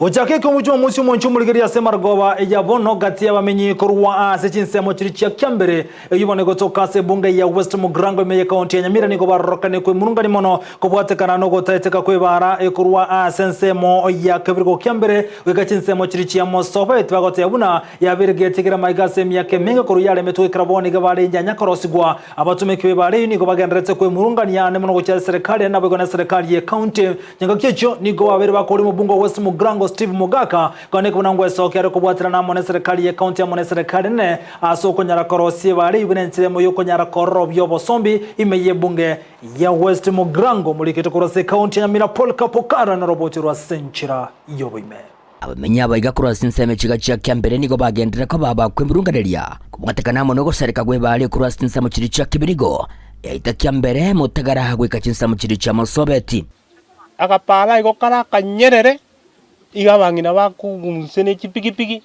Ojake ko mujuma munsi umunchu muligeri Semargoba eyabono gati y'abamenyi korwa ase chinsemo chiri chia kyambere yibone gotoka se bunge ya West Mugrango meye county ya Nyamira niko barokane kwe murunga ni mono kubwatekana no gotaiteka kwebara ekorwa asensemo ya kebirgo kyambere wega chinsemo chiri chia Mosobe twagote yabuna yabirgetegera maigase myake menga koru yale metwe kraboni gabale njanya korosigwa abatume kwebare niko bagenderetse kwe murunga ni yane mono gocha serikali na bego na serikali ya county nyanga kyecho niko babere bakori mu bungo West Mugrango Steve Mugaka kone kunangwe sokere kubwatira na mone serikali ya county ya mone serikali ne asoko nyara korosi bari ibinenchire mu yoko nyara koro byobo sombi imeye bunge ya West Mugrango mulikito kurose county ya Nyamira Paul Kapokara na roboti rwa senchira yobo ime abamenya abayiga kurose nseme chiga chia kyambere niko bagendera ko baba kwemburungaderia kubwatekana mono go serika gwe bari kurose nseme chiri chia kibirigo yaita kyambere mutagara hagwe kachinsa chiri chia Mosobeti akapala igokara kanyerere iga bangina bakugumsene chipikipiki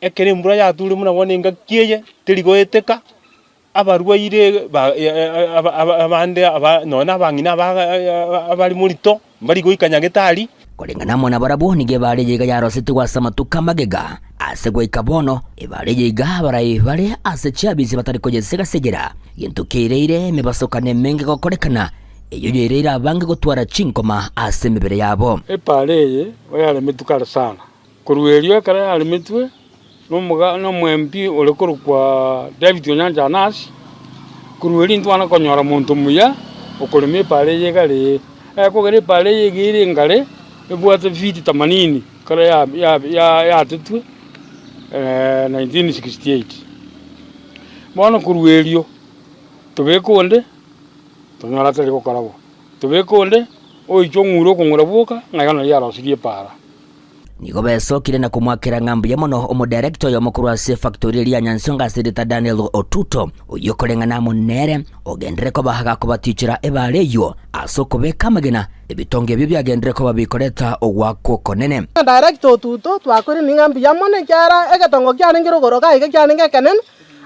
ekere mbura ya tuli muna wonenga kieye teligoeteka abarwaire abande nona bangina abali mulito bali goikanyagetali kolengana mona barabo nige bale yega ya roseti kwa samatuka magega asegwa ikabono ibale yega barai bale asechabizi batari kojesega segera yentukireire mebasokane menge gokorekana iyo yerera abange gutwara chinkoma asemebere yabo epaleye oyale metukala sana kuruelio kala yale metwe no mwempi olekuru kwa David Onyanja Anas kurueli ntwana konyora muntu muya okoleme paleye kale akogere paleye gire ngale ebwate fiti 80 kala ya tetwe 1968 bona kuruelio tobekonde tonyora tele ko karabo tubekonde oichonguro kongurabuka ngayana yaro sigie para niko besokire na kumwakira ngambu ya mono omo director ya mukuru wa factory ya Nyansonga Sedita Daniel Otuto uyokolengana monere ogendere ko bahaga ko batichira ebaleyo asoko bekamagena ebitonge bibya gendere ko babikoreta ogwako konene director Otuto twakore ningambu ya mono kyara egatongo kyane ngirogoro kaige kyane ngekenen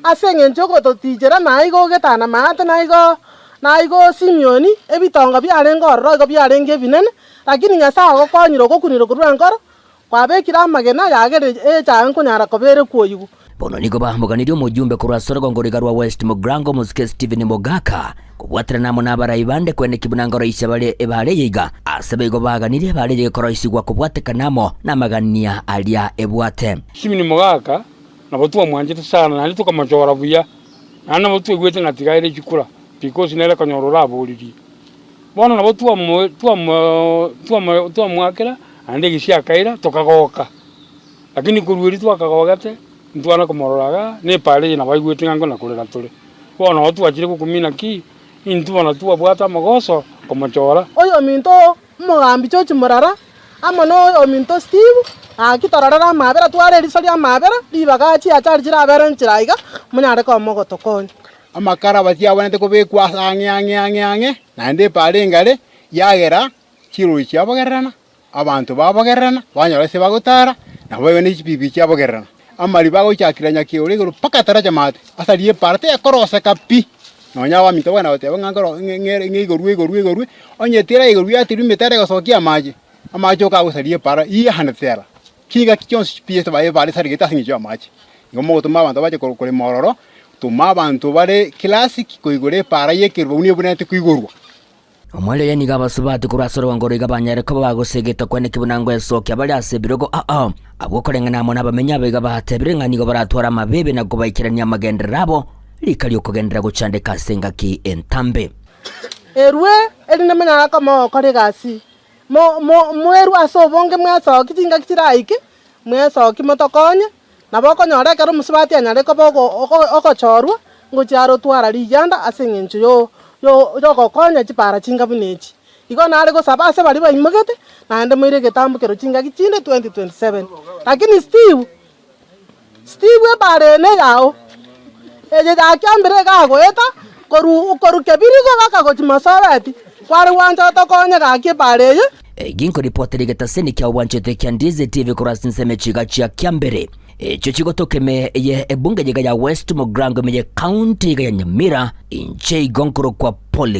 asenge njoko totichira naigo getana mate naigo Simeoni ebitonga byale ngorro go byale ngebinene lakini nyasa go konyiro go kuniro kurwa ngoro kwabekira amagena yagere chanko nyara kobere kuoyigu bono niko bahambuganirio mujumbe kurwa sorogo ngoriga rwa West Mugrango Muske Steven Mugaka kubwatira namo nabara ibande kwene kibunangoro ishabale ebale yiga asabego baganire bale ye koroisigwa kubwateka namo namagania alia ebwate Steven Mugaka nabotuwa mwanje sana nali tukamachora buya ana botuwe gwete ngatigaire chikura because nele kanyorora boliri bona nabo tuwa mwakera ande gishia kaira tokagoka lakini kuruiri twakagogate ntwana komororaga ne pale na baigwete ngango na kurera tule bona otu akire kukumina ki intwana tuwa bwata magoso komachora oyo minto mugambi chochi murara amono oyo minto Steve akitorara mabera tware risali mabera libaga chi acharjira abera nchiraiga munyare ko mogotokonye amakara batia wanete ko bekwa ange nande pale ngale yagera kiro cyabagerana abantu babagerana banyara se bagutara nabo bene chipipi cyabagerana amali bago cyakiranya kiore go paka taraja mate asaliye parte yakorosa kapi nonya wa mito bana bate ngangoro ngigo ruwe onye tira igo ruya tiru metere go sokia maji amajo ka go saliye para iya hanatera kiga kichons piece bae bale sari geta singi maji ngomo to mabantu baje ko mororo tuma abantu bare classic koigore para yekirwa uni bunete kuigorwa omwele yani gabasubati kurasoro wangoro igabanyare ko bagosegeta kwene kibunango esoke abali asebirogo abo kolengana mona bamenya bega bahatebire ngani go baratwara mabebe na gobaikirania magenderabo likali okugendera guchandeka senga ki entambe erwe eline mena kama kore gasi mweru asobonge mwaso kitinga kitiraike mwaso kimotokonye naboko nyore karo musubati anyare ko boko chorwa ngo cyaro twara rijanda asengencho yo kokonya chipara chinga bunechi iko nare go sabase bali bayimugete nande mwire getambukero chinga kichinde 2027 lakini Steve bare ne yao eje akyambere gago eta koru kebirigo bakago chimasabati kwari wanja tokonya gakye bareye ginko reporter getaseni kya wanchete kya Ndize TV kurasinse mechiga chia kyambere echo chigotokeme ye ebunge jega ya West Mugrango meye county ya Nyamira inche igonkoro kwa pole